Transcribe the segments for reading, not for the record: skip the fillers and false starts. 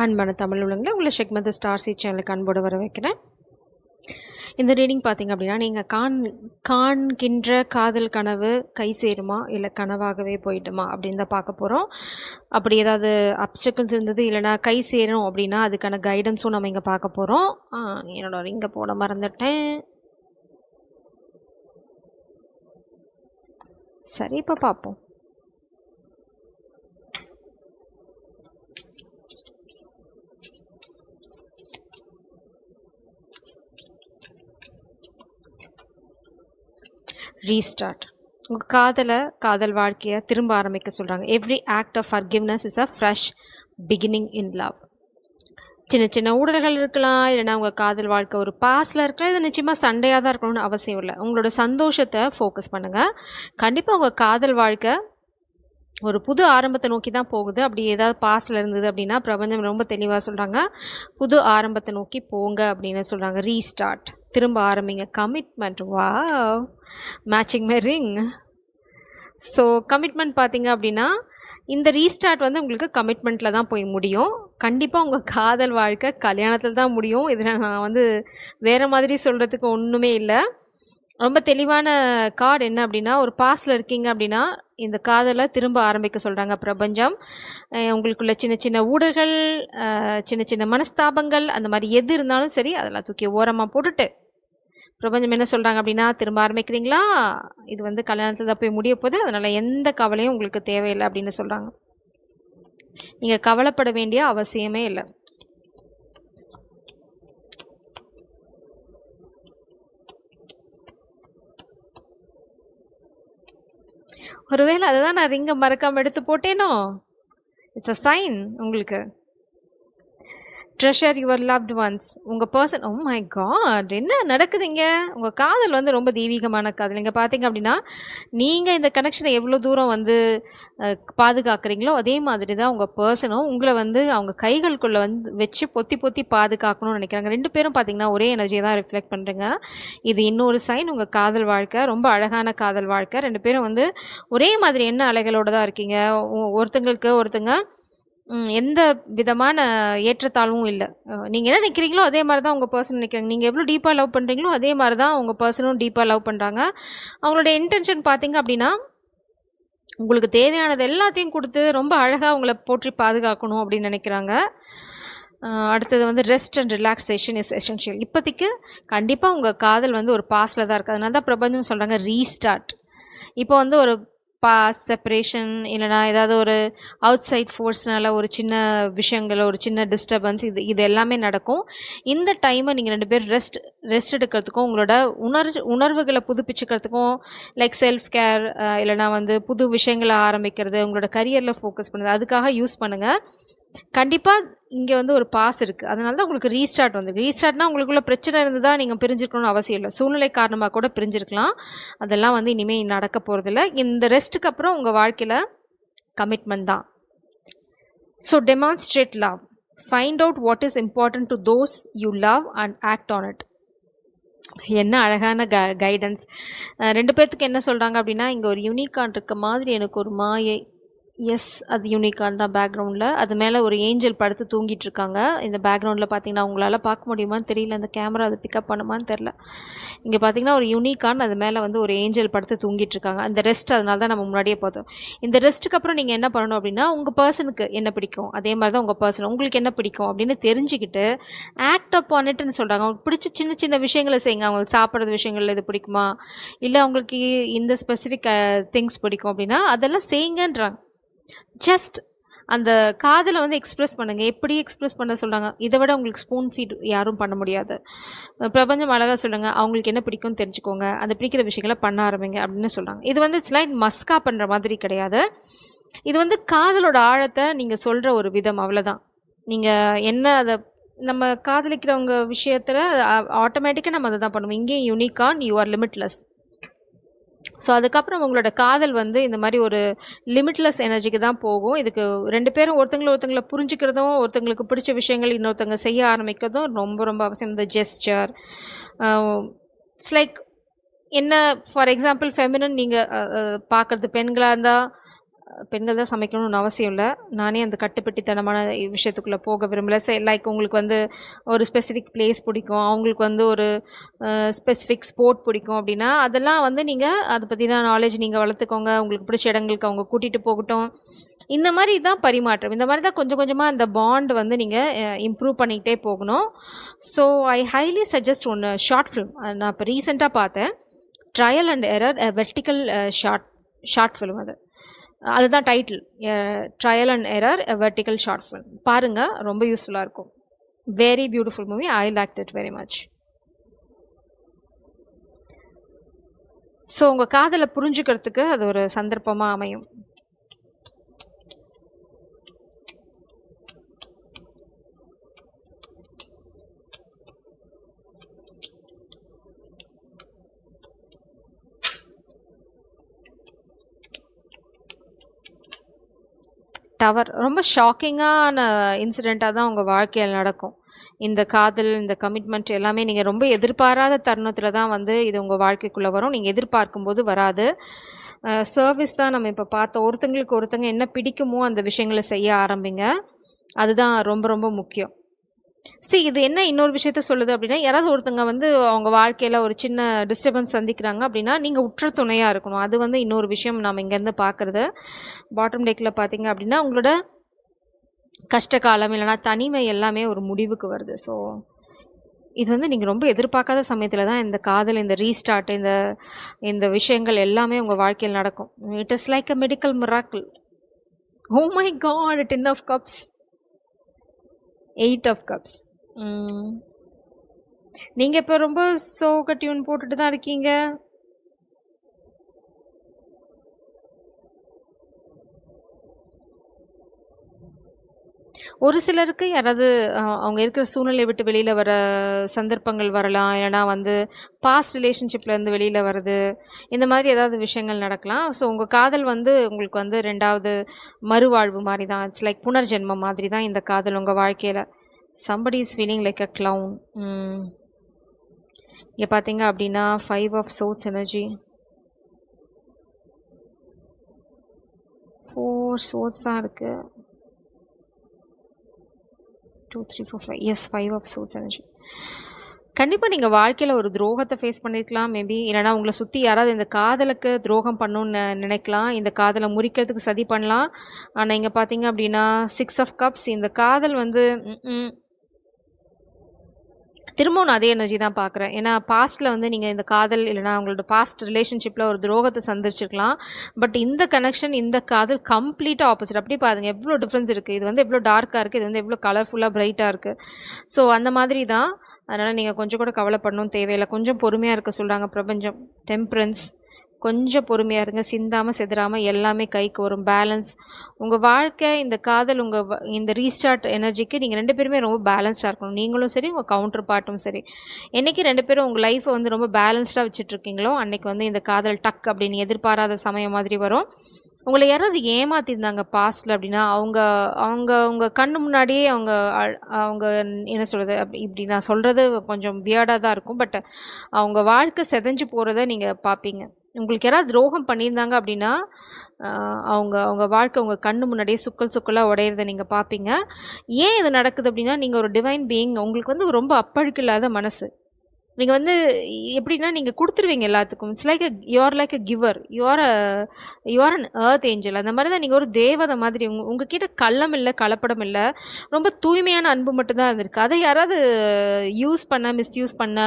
அன்பான தமிழ் உள்ளவங்களே உங்களை ஷெக்மத் star seat சேனலுக்கு அன்போடு வர வைக்கிறேன். இந்த ரீடிங் பார்த்தீங்க அப்படின்னா, நீங்கள் காண்கின்ற காதல் கனவு கை சேருமா இல்லை கனவாகவே போயிடுமா அப்படின்னு தான் பார்க்க போகிறோம். அப்படி ஏதாவது அப்டக்கிள்ஸ் இருந்தது இல்லைனா கை சேரும் அப்படின்னா அதுக்கான கைடன்ஸும் நம்ம இங்கே பார்க்க போகிறோம். என்னோட ரிங்கை போட மறந்துட்டேன். சரி, இப்போ பார்ப்போம். ரீஸ்டார்ட். உங்கள் காதல் வாழ்க்கையை திரும்ப ஆரம்பிக்க சொல்கிறாங்க. Every act of forgiveness is a fresh beginning in love. சின்ன சின்ன ஊடல்கள் இருக்கலாம், இல்லைனா உங்கள் காதல் வாழ்க்கை ஒரு பாஸ்டில் இருக்கலாம். இது நிச்சயமாக சண்டையாக தான் இருக்கணும்னு அவசியம் இல்லை. உங்களோட சந்தோஷத்தை ஃபோக்கஸ் பண்ணுங்கள். கண்டிப்பாக உங்கள் காதல் வாழ்க்கை ஒரு புது ஆரம்பத்தை நோக்கி தான் போகுது. அப்படி ஏதாவது பாஸ்டில் இருந்தது அப்படின்னா பிரபஞ்சம் ரொம்ப தெளிவாக சொல்கிறாங்க, புது ஆரம்பத்தை நோக்கி போங்க அப்படின்னு சொல்கிறாங்க. ரீஸ்டார்ட், திரும்ப ஆரம்பிங்க. Commitment, wow, matching my ring. So commitment பார்த்தீங்க அப்படின்னா இந்த ரீஸ்டார்ட் வந்து உங்களுக்கு கமிட்மெண்ட்டில் தான் போய் முடியும். கண்டிப்பாக உங்கள் காதல் வாழ்க்கை கல்யாணத்தில் தான் முடியும். இதில் நான் வந்து வேறு மாதிரி சொல்கிறதுக்கு ஒன்றுமே இல்லை. ரொம்ப தெளிவான கார்டு என்ன அப்படின்னா, ஒரு பாஸ்டில் இருக்கீங்க அப்படின்னா இந்த காதலை திரும்ப ஆரம்பிக்க சொல்கிறாங்க பிரபஞ்சம். உங்களுக்குள்ள சின்ன சின்ன ஊடல்கள், சின்ன சின்ன மனஸ்தாபங்கள், அந்த மாதிரி எது இருந்தாலும் சரி அதெல்லாம் தூக்கி ஓரமாக போட்டுட்டு பிரபஞ்சம் என்ன சொல்கிறாங்க அப்படின்னா, திரும்ப ஆரம்பிக்கிறீங்களா, இது வந்து கல்யாணத்தில் தான் போய் முடிய போகுது, அதனால் எந்த கவலையும் உங்களுக்கு தேவையில்லை அப்படின்னு சொல்கிறாங்க. நீங்கள் கவலைப்பட வேண்டிய அவசியமே இல்லை. ஒருவேளை அதுதான் நான் ரிங்கை மறக்காமல் எடுத்து போட்டேனோ. இட்ஸ் அ சைன் உங்களுக்கு. Treasure your loved once. உங்கள் பர்சன், ஓ மை காட், என்ன நடக்குதுங்க? உங்கள் காதல் வந்து ரொம்ப தெய்வீகமான காதல். இங்கே பார்த்தீங்க அப்படின்னா நீங்கள் இந்த கனெக்ஷனை எவ்வளோ தூரம் வந்து பாதுகாக்கிறீங்களோ அதே மாதிரி தான் உங்கள் பர்சனும் உங்களை வந்து அவங்க கைகளுக்குள்ளே வந்து வச்சு பொத்தி பொத்தி பாதுகாக்கணும்னு நினைக்கிறாங்க. ரெண்டு பேரும் பார்த்தீங்கன்னா ஒரே எனர்ஜியை தான் ரிஃப்ளெக்ட் பண்ணுறீங்க. இது இன்னொரு சைன். உங்கள் காதல் வாழ்க்கை ரொம்ப அழகான காதல் வாழ்க்கை. ரெண்டு பேரும் வந்து ஒரே மாதிரி என்ன அலைகளோடு தான் இருக்கீங்க. ஒருத்தங்க எந்த விதமான ஏற்றத்தாழ்வும் இல்லை. நீங்கள் என்ன நினைக்கிறீங்களோ அதே மாதிரி தான் உங்கள் பர்சன் நினைக்கிறாங்க. நீங்கள் எவ்வளோ டீப்பாக லவ் பண்ணுறீங்களோ அதே மாதிரி தான் உங்கள் பர்சனும் டீப்பாக லவ் பண்ணுறாங்க. அவங்களோட இன்டென்ஷன் பார்த்தீங்க அப்படின்னா உங்களுக்கு தேவையானது எல்லாத்தையும் கொடுத்து ரொம்ப அழகாக உங்களை போற்றி பாதுகாக்கணும் அப்படின்னு நினைக்கிறாங்க. அடுத்தது வந்து rest and relaxation is essential. இப்போதைக்கு கண்டிப்பாக உங்கள் காதல் வந்து ஒரு பாஸ்டில் தான் இருக்குது. அதனால தான் பிரபஞ்சம் சொல்கிறாங்க ரீஸ்டார்ட். இப்போ வந்து ஒரு பாஸ் செப்பரேஷன் இல்லைனா ஏதாவது ஒரு அவுட் சைட் ஃபோர்ஸ்னால ஒரு சின்ன விஷயங்கள், ஒரு சின்ன டிஸ்டர்பன்ஸ், இது எல்லாமே நடக்கும். இந்த டைமை நீங்கள் ரெண்டு பேர் ரெஸ்ட் எடுக்கிறதுக்கும் உங்களோட உணர்வுகளை புதுப்பிச்சுக்கிறதுக்கும் லைக் செல்ஃப் கேர் இல்லைனா வந்து புது விஷயங்களை ஆரம்பிக்கிறது, உங்களோட கரியரில் ஃபோக்கஸ் பண்ணுறது, அதுக்காக யூஸ் பண்ணுங்கள். கண்டிப்பாக இங்கே வந்து ஒரு பாஸ் இருக்குது. அதனால தான் உங்களுக்கு ரீஸ்டார்ட் வந்து. ரீஸ்டார்ட்னா உங்களுக்குள்ள பிரச்சனை இருந்ததா நீங்கள் பிரிஞ்சிருக்கணும்னு அவசியம் இல்லை. சூழ்நிலை காரணமாக கூட பிரிஞ்சிருக்கலாம். அதெல்லாம் வந்து இனிமேல் நடக்க போகிறதில்ல. இந்த ரெஸ்ட்டுக்கு அப்புறம் உங்கள் வாழ்க்கையில் கமிட்மெண்ட் தான். So demonstrate love. Find out what is important to those you love and act on it. என்ன அழகான கைடன்ஸ். ரெண்டு பேர்த்துக்கு என்ன சொல்கிறாங்க அப்படின்னா, இங்கே ஒரு யூனிகான் இருக்க மாதிரி எனக்கு ஒரு மாயை. எஸ், அது யூனிகான் தான். பேக்ரவுண்டில் அது மேலே ஒரு ஏஞ்சல் படுத்து தூங்கிட்டு இருக்காங்க. இந்த பேக்ரவுண்டில் பார்த்தீங்கன்னா உங்களால் பார்க்க முடியுமான்னு தெரியல, அந்த கேமரா அதை பிக்கப் பண்ணுமான்னு தெரில. இங்கே பார்த்தீங்கன்னா ஒரு யூனிகான், அது மேலே வந்து ஒரு ஏஞ்சல் படுத்து தூங்கிட்டு இருக்காங்க. அந்த ரெஸ்ட், அதனால தான் நம்ம முன்னாடியே பார்த்தோம். இந்த ரெஸ்ட்டுக்கு அப்புறம் நீங்கள் என்ன பண்ணணும் அப்படின்னா, உங்கள் பர்சனுக்கு என்ன பிடிக்கும் அதே மாதிரி தான் உங்கள் பர்சன் உங்களுக்கு என்ன பிடிக்கும் அப்படின்னு தெரிஞ்சுக்கிட்டு ஆக்ட் அப் ஆன் இட்னு சொல்கிறாங்க. அவங்களுக்கு பிடிச்ச சின்ன சின்ன விஷயங்களை செய்யுங்க. அவங்களுக்கு சாப்பிட்றது விஷயங்கள் இது பிடிக்குமா, இல்லை அவங்களுக்கு இந்த ஸ்பெசிஃபிக் திங்ஸ் பிடிக்கும் அப்படின்னா அதெல்லாம் செய்யுங்கன்றாங்க. ஜஸ்ட் அந்த காதலை வந்து எக்ஸ்ப்ரெஸ் பண்ணுங்கள். எப்படி எக்ஸ்ப்ரெஸ் பண்ண சொல்கிறாங்க, இதை விட உங்களுக்கு ஸ்பூன் ஃபீட் யாரும் பண்ண முடியாது. பிரபஞ்சம் அழகாக சொல்லுங்க, அவங்களுக்கு என்ன பிடிக்கும்னு தெரிஞ்சுக்கோங்க, அந்த பிடிக்கிற விஷயங்களை பண்ண ஆரம்பிங்க அப்படின்னு சொல்கிறாங்க. இது வந்து இட்ஸ் லைக் மஸ்கா பண்ணுற மாதிரி கிடையாது. இது வந்து காதலோட ஆழத்தை நீங்கள் சொல்கிற ஒரு விதம், அவ்வளோதான். நீங்கள் என்ன அதை நம்ம காதலிக்கிறவங்க விஷயத்தில் ஆட்டோமேட்டிக்காக நம்ம அதை தான் பண்ணுவோம். இங்கேயும் unicorn, you are limitless. So அதுக்கப்புறம் உங்களோட காதல் வந்து இந்த மாதிரி ஒரு லிமிட்லெஸ் எனர்ஜிக்கு தான் போகும். இதுக்கு ரெண்டு பேரும் ஒருத்தங்களை புரிஞ்சுக்கிறதும், ஒருத்தங்களுக்கு பிடிச்ச விஷயங்கள் இன்னொருத்தங்க செய்ய ஆரம்பிக்கிறதும் ரொம்ப ரொம்ப அவசியம். இந்த ஜெஸ்டர், இட்ஸ் லைக் என்ன, ஃபார் எக்ஸாம்பிள் ஃபெமினன் நீங்கள் பார்க்குறது பெண்களாக இருந்தால் பெண்கள் தான் சமைக்கணும்னு அவசியம் இல்ல. நானே அந்த கட்டுப்பட்டித்தனமான விஷயத்துக்குள்ள போக விரும்பல. லைக் உங்களுக்கு வந்து ஒரு ஸ்பெசிஃபிக் பிளேஸ் பிடிக்கும். அவங்களுக்கு வந்து ஒரு ஸ்பெசிஃபிக் ஸ்போர்ட் பிடிக்கும் அப்படின்னா, அதெல்லாம் வந்து நீங்க அத பத்தின நாலேட்ஜ் நீங்க வளர்த்துக்கோங்க. உங்களுக்கு பிடிச்ச இடங்களுக்கு அவங்க கூட்டிட்டு போகட்டும். இந்த மாரி தான் பரிமாற்றம். இந்த மாரி தான் கொஞ்சம் கொஞ்சமா அந்த பாண்ட் வந்து நீங்க இம்ப்ரூவ் பண்ணிக்கிட்டே போகணும். ஸோ ஐ ஹைலி சஜெஸ்ட் ஒண்ணு ஷார்ட் ஃபிலிம். நான் இப்ப ரீசென்ட்டா பார்த்தேன். Trial and error vertical short film அது. அதுதான் title. Trial and error vertical short film. பாருங்க, ரொம்ப யூஸ்ஃபுல்லா இருக்கும். Very beautiful movie. I liked it very much. So உங்க காதல புரிஞ்சுக்கிறதுக்கு அது ஒரு சந்தர்ப்பமா அமையும். டவர் ரொம்ப ஷாக்கிங்கான இன்சிடெண்ட்டாக தான் உங்கள் வாழ்க்கையில் நடக்கும். இந்த காதல், இந்த கமிட்மெண்ட் எல்லாமே நீங்கள் ரொம்ப எதிர்பாராத தருணத்தில் தான் வந்து இது உங்கள் வாழ்க்கைக்குள்ளே வரும். நீங்கள் எதிர்பார்க்கும்போது வராது. சர்வீஸ் தான் நம்ம இப்போ பார்த்தோம். ஒருத்தங்களுக்கு ஒருத்தங்க என்ன பிடிக்குமோ அந்த விஷயங்களை செய்ய ஆரம்பிங்க. அதுதான் ரொம்ப ரொம்ப முக்கியம். இது என்ன இன்னொரு விஷயத்த சொல்லுது அப்படின்னா, யாராவது ஒருத்தங்க வந்து அவங்க வாழ்க்கையில ஒரு சின்ன டிஸ்டர்பன்ஸ் சந்திக்கிறாங்க அப்படின்னா, நீங்க உற்ற துணையா இருக்கணும். அது வந்து இன்னொரு விஷயம் நாம இங்கேருந்து பார்க்குறது. பாட்டம் டெக்ல பார்த்தீங்க அப்படின்னா, உங்களோட கஷ்ட காலம் இல்லைனா தனிமை எல்லாமே ஒரு முடிவுக்கு வருது. ஸோ இது வந்து நீங்க ரொம்ப எதிர்பார்க்காத சமயத்துல தான் இந்த காதல், இந்த ரீஸ்டார்ட், இந்த இந்த விஷயங்கள் எல்லாமே உங்க வாழ்க்கையில் நடக்கும். It is like a medical miracle. Oh my God! 10 of cups. 8 of cups. நீங்க இப்ப ரொம்ப சோக டியூன் போட்டுட்டு தான் இருக்கீங்க. ஒரு சிலருக்கு யாராவது அவங்க இருக்கிற சூழ்நிலையை விட்டு வெளியில வர சந்தர்ப்பங்கள் வரலாம். இல்லைனா வந்து பாஸ்ட் ரிலேஷன்ஷிப்ல இருந்து வெளியில வருது. இந்த மாதிரி ஏதாவது விஷயங்கள் நடக்கலாம். ஸோ உங்க காதல் வந்து உங்களுக்கு வந்து 2வது மறுவாழ்வு மாதிரி தான். இட்ஸ் லைக் புனர்ஜென்மம் மாதிரி தான் இந்த காதல் உங்க வாழ்க்கையில. somebody is feeling like a clown. இங்கே பார்த்தீங்க அப்படின்னா 5 ஆஃப் சோட்ஸ் எனர்ஜி, 4 சோட்ஸ் தான் இருக்கு. 2 3 4 5. Yes, 5 of swords energy. கண்டிப்பாக நீங்கள் வாழ்க்கையில் ஒரு துரோகத்தை ஃபேஸ் பண்ணியிருக்கலாம் மேபி. இல்லைனா உங்களை சுற்றி யாராவது இந்த காதலுக்கு துரோகம் பண்ணணுன்னு நினைக்கலாம். இந்த காதலை முறிக்கிறதுக்கு சதி பண்ணலாம். ஆனால் இங்கே பார்த்தீங்க அப்படின்னா 6 ஆஃப் கப்ஸ். இந்த காதல் வந்து திரும்பவும் நான் அதே எனர்ஜி தான் பார்க்குறேன். ஏன்னா பாஸ்ட்டில் வந்து நீங்கள் இந்த காதல் இல்லைனா உங்களோட பாஸ்ட் ரிலேஷன்ஷிப்பில் ஒரு துரோகத்தை சந்திச்சிருக்கலாம். பட் இந்த கனெக்ஷன், இந்த காதல் கம்ப்ளீட்டாக ஆப்போசிட். அப்படி பாருங்க எவ்வளோ டிஃப்ரென்ஸ் இருக்குது. இது வந்து எவ்வளோ டார்க்காக இருக்குது, இது வந்து எவ்வளோ கலர்ஃபுல்லாக பிரைட்டாக இருக்குது. ஸோ அந்த மாதிரி தான். அதனால் நீங்கள் கொஞ்சம் கூட கவலைப்படணும் தேவையில்லை. கொஞ்சம் பொறுமையாக இருக்க சொல்கிறாங்க பிரபஞ்சம். டெம்பரன்ஸ். கொஞ்சம் பொறுமையாக இருங்க. சிந்தாமல் செதுறாமல் எல்லாமே கைக்கு வரும். பேலன்ஸ். உங்கள் வாழ்க்கை, இந்த காதல், இந்த ரீஸ்டார்ட் எனர்ஜிக்கு நீங்கள் 2 பேருமே ரொம்ப பேலன்ஸ்டாக இருக்கணும். நீங்களும் சரி, உங்கள் கவுண்டர் பார்ட்டும் சரி. என்றைக்கு 2 பேரும் உங்கள் லைஃப்பை வந்து ரொம்ப பேலன்ஸ்டாக வச்சுட்ருக்கீங்களோ அன்றைக்கி வந்து இந்த காதல் டக் அப்படின்னு எதிர்பாராத சமயம் மாதிரி வரும். உங்களை யாராவது ஏமாற்றிருந்தாங்க பாஸ்டில் அப்படின்னா அவங்க அவங்க உங்கள் கண்ணு முன்னாடியே அவங்க என்ன சொல்கிறது, இப்படி நான் சொல்கிறது கொஞ்சம் வியர்டாக தான் இருக்கும். பட் அவங்க வாழ்க்கை செதஞ்சு போகிறத நீங்கள் பார்ப்பீங்க. உங்களுக்கு யாராவது துரோகம் பண்ணியிருந்தாங்க அப்படின்னா அவங்க அவங்க வாழ்க்கை உங்கள் கண்ணு முன்னாடியே சுக்கலாக உடையிறத நீங்கள் பார்ப்பீங்க. ஏன் இது நடக்குது அப்படின்னா, நீங்கள் ஒரு டிவைன் பீயிங். உங்களுக்கு வந்து ரொம்ப அப்பழுக்கு இல்லாத மனசு. நீங்கள் வந்து எப்படின்னா நீங்கள் கொடுத்துருவீங்க எல்லாத்துக்கும். It's like you're like a giver. You're an earth angel. அந்த மாதிரி தான் நீங்கள் ஒரு தேவதை மாதிரி. உங்ககிட்ட கள்ளம் இல்லை, கலப்படம் இல்லை. ரொம்ப தூய்மையான அன்பு மட்டும்தான் இருந்திருக்கு. அதை யாராவது யூஸ் பண்ண, மிஸ்யூஸ் பண்ண,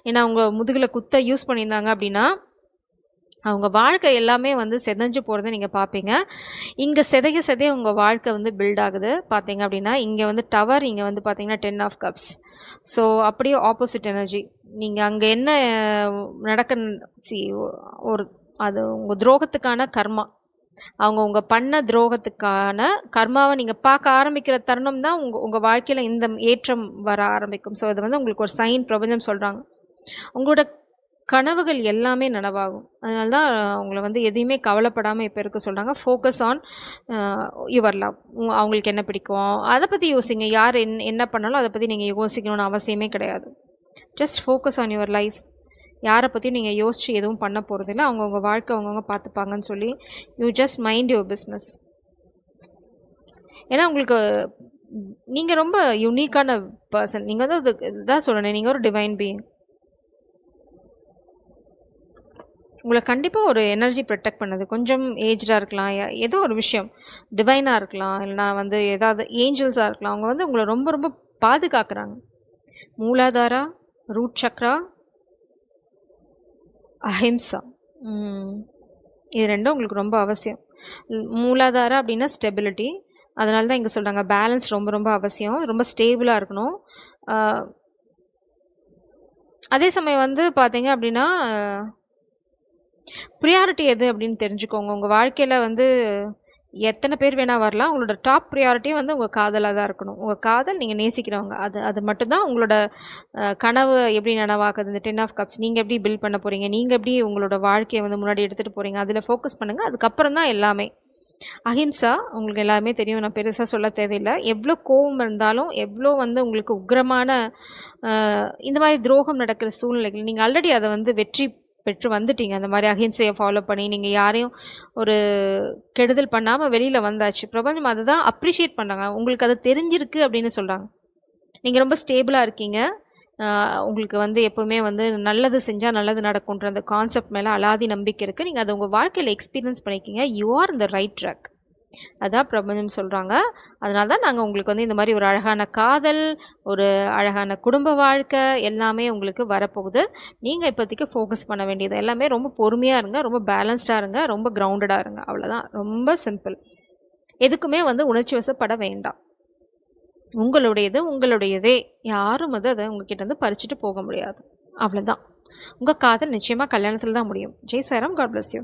ஏன்னா அவங்க முதுகில் குத்த யூஸ் பண்ணியிருந்தாங்க அப்படின்னா அவங்க வாழ்க்கை எல்லாமே வந்து செதஞ்சு போகிறத நீங்கள் பார்ப்பீங்க. இங்கே செதைய உங்கள் வாழ்க்கை வந்து பில்ட் ஆகுது பார்த்தீங்க அப்படின்னா. இங்கே வந்து டவர், இங்கே வந்து பார்த்தீங்கன்னா 10 ஆஃப் கப்ஸ். ஸோ அப்படியே ஆப்போசிட் எனர்ஜி. நீங்கள் அங்கே என்ன நடக்க ஒரு அது உங்கள் துரோகத்துக்கான கர்மா. அவங்க பண்ண துரோகத்துக்கான கர்மாவை நீங்கள் பார்க்க ஆரம்பிக்கிற தருணம் தான் உங்கள் வாழ்க்கையில் இந்த ஏற்றம் வர ஆரம்பிக்கும். ஸோ அது வந்து உங்களுக்கு ஒரு சைன் பிரபஞ்சம் சொல்கிறாங்க. உங்களோட கனவுகள் எல்லாமே நனவாகும். அதனால தான் அவங்கள வந்து எதையுமே கவலைப்படாமல் இப்போ இருக்க சொல்கிறாங்க. Focus on your love. அவங்களுக்கு என்ன பிடிக்கும் அதை பற்றி யோசிங்க. யார் என்ன பண்ணாலும் அதை பற்றி நீங்கள் யோசிக்கணும்னு அவசியமே கிடையாது. Just focus on your life. யாரை பற்றியும் நீங்கள் யோசித்து எதுவும் பண்ண போகிறதில்ல. அவங்கவுங்க வாழ்க்கை அவங்கவுங்க பார்த்துப்பாங்கன்னு சொல்லி you just mind your business. ஏன்னா உங்களுக்கு நீங்கள் ரொம்ப யூனிக்கான பர்சன். நீங்கள் வந்து அது இதான் சொல்லணும், நீங்கள் ஒரு டிவைன் பீயிங். உங்களை கண்டிப்பாக ஒரு எனர்ஜி ப்ரொடெக்ட் பண்ணுது. கொஞ்சம் ஏஜ்டாக இருக்கலாம், ஏதோ ஒரு விஷயம் டிவைனாக இருக்கலாம், இல்லைனா வந்து ஏதாவது ஏஞ்சல்ஸாக இருக்கலாம். அவங்க வந்து உங்களை ரொம்ப ரொம்ப பாதுகாக்கிறாங்க. மூலாதாரா, ரூட் சக்ரா, அஹிம்சா, இது ரெண்டும் உங்களுக்கு ரொம்ப அவசியம். மூலாதாரா அப்படின்னா ஸ்டெபிலிட்டி. அதனால தான் இங்கே சொல்கிறாங்க பேலன்ஸ் ரொம்ப ரொம்ப அவசியம். ரொம்ப ஸ்டேபிளாக இருக்கணும். அதே சமயம் வந்து பார்த்தீங்க அப்படின்னா ப்ரியாரிட்டி எது அப்படின்னு தெரிஞ்சுக்கோங்க. உங்கள் வாழ்க்கையில் வந்து எத்தனை பேர் வேணால் வரலாம். உங்களோட டாப் ப்ரியாரிட்டியும் வந்து உங்கள் காதலாக தான் இருக்கணும். உங்கள் காதல் நீங்கள் நேசிக்கிறவங்க, அது மட்டும்தான் உங்களோட கனவு எப்படி நனவாக்குது. இந்த 10 ஆஃப் கப்ஸ் நீங்கள் எப்படி பில்ட் பண்ண போகிறீங்க, நீங்கள் எப்படி உங்களோட வாழ்க்கையை வந்து முன்னாடி எடுத்துகிட்டு போகிறீங்க, அதில் ஃபோக்கஸ் பண்ணுங்கள். அதுக்கப்புறம் தான் எல்லாமே. அஹிம்சா உங்களுக்கு எல்லாமே தெரியும், நான் பெருசாக சொல்ல தேவையில்லை. எவ்வளோ கோபம் இருந்தாலும், எவ்வளோ வந்து உங்களுக்கு உக்கிரமான இந்த மாதிரி துரோகம் நடக்கிற சூழ்நிலைகள் நீங்கள் ஆல்ரெடி அதை வந்து வெற்றி பெற்று வந்துட்டீங்க. அந்த மாதிரி அஹிம்சையை ஃபாலோ பண்ணி நீங்கள் யாரையும் ஒரு கெடுதல் பண்ணாமல் வெளியில் வந்தாச்சு. பிரபஞ்சம் அதை தான் அப்ரிஷியேட் பண்ணுறாங்க. உங்களுக்கு அது தெரிஞ்சிருக்கு அப்படின்னு சொல்கிறாங்க. நீங்கள் ரொம்ப ஸ்டேபிளாக இருக்கீங்க. உங்களுக்கு வந்து எப்போவுமே வந்து நல்லது செஞ்சால் நல்லது நடக்கும்ன்ற அந்த கான்செப்ட் மேலே அலாதி நம்பிக்கை இருக்குது. நீங்கள் அதை உங்கள் வாழ்க்கையில் எக்ஸ்பீரியன்ஸ் பண்ணிக்கிங்க. யூ ஆர் இந்த ரைட் ட்ராக். அதான் பிரபஞ்சம் சொல்கிறாங்க. அதனால தான் நாங்கள் உங்களுக்கு வந்து இந்த மாதிரி ஒரு அழகான காதல், ஒரு அழகான குடும்ப வாழ்க்கை எல்லாமே உங்களுக்கு வரப்போகுது. நீங்கள் இப்போதைக்கு ஃபோக்கஸ் பண்ண வேண்டியது எல்லாமே ரொம்ப பொறுமையாக இருங்க, ரொம்ப பேலன்ஸ்டாக இருங்க, ரொம்ப கிரவுண்டடாக இருங்க. அவ்வளோதான், ரொம்ப சிம்பிள். எதுக்குமே வந்து உணர்ச்சி வசப்பட வேண்டாம். உங்களுடையதே. யாரும் வந்து அதை உங்ககிட்ட இருந்து பறிச்சுட்டு போக முடியாது. அவ்வளோதான். உங்கள் காதல் நிச்சயமாக கல்யாணத்தில் தான் முடியும். Jai Sairam. God bless you.